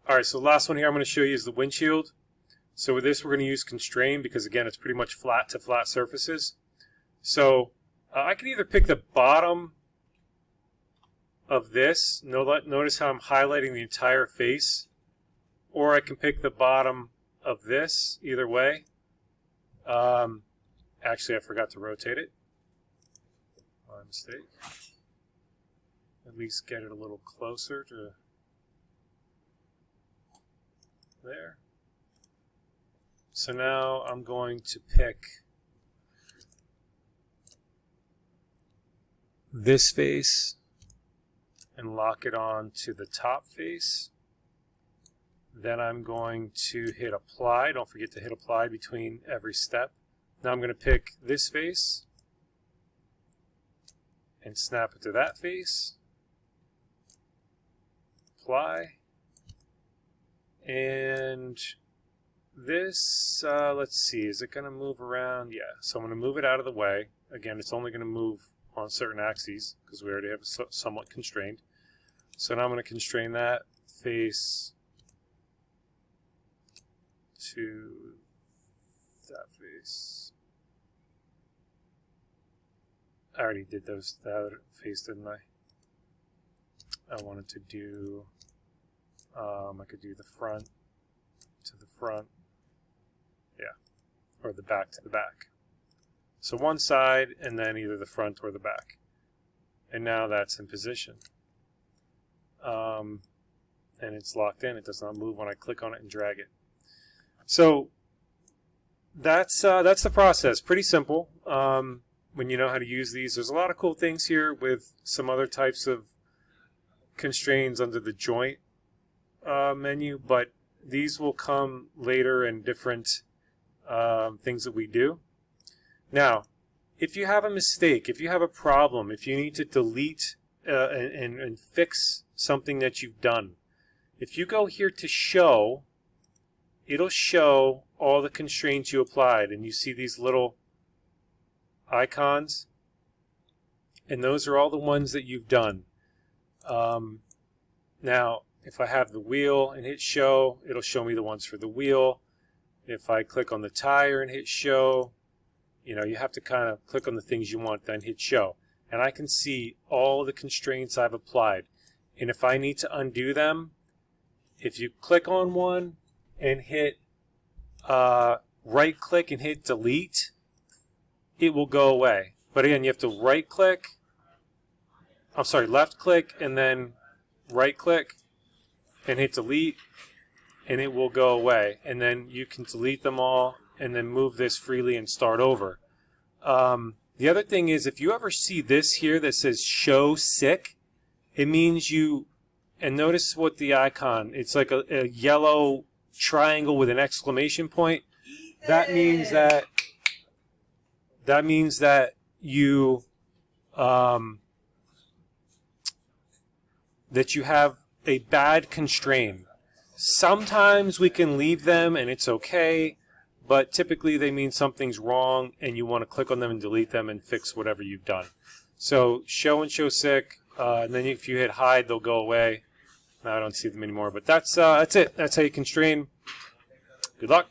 Alright, so the last one here I'm going to show you is the windshield. So with this we're going to use constrain because again it's pretty much flat to flat surfaces. So I can either pick the bottom of this, notice how I'm highlighting the entire face, or I can pick the bottom of this, either way. Actually I forgot to rotate it. My mistake. At least get it a little closer to there. So now I'm going to pick this face and lock it on to the top face. Then I'm going to hit apply. Don't forget to hit apply between every step. Now I'm going to pick this face and snap it to that face. Apply. And this, let's see, is it going to move around? Yeah, so I'm going to move it out of the way. Again, it's only going to move on certain axes because we already have it somewhat constrained. So now I'm going to constrain that face to that face. I already did that other face, didn't I? I wanted to do, I could do the front to the front. Yeah, or the back to the back. So one side and then either the front or the back. And now that's in position. And it's locked in. It does not move when I click on it and drag it. So that's the process. Pretty simple when you know how to use these. There's a lot of cool things here with some other types of constraints under the joint menu, but these will come later in different things that we do. Now, if you have a mistake, if you have a problem, if you need to delete and fix something that you've done, if you go here to show, it'll show all the constraints you applied, and you see these little icons, and those are all the ones that you've done. Now, if I have the wheel and hit show, it'll show me the ones for the wheel. If I click on the tire and hit show, you know, you have to kind of click on the things you want, then hit show. And I can see all the constraints I've applied. And if I need to undo them, if you click on one and hit right click and hit delete, it will go away. But again, you have to left click and then right click and hit delete, and it will go away. And then you can delete them all and then move this freely and start over. The other thing is, if you ever see this here that says show sick, it means you, and notice what the icon, it's like a yellow triangle with an exclamation point. That means that you that you have a bad constraint. Sometimes we can leave them and it's okay, but typically they mean something's wrong and you want to click on them and delete them and fix whatever you've done. So show and show sick, and then if you hit hide, they'll go away. Now I don't see them anymore, but that's it. That's how you constrain. Good luck.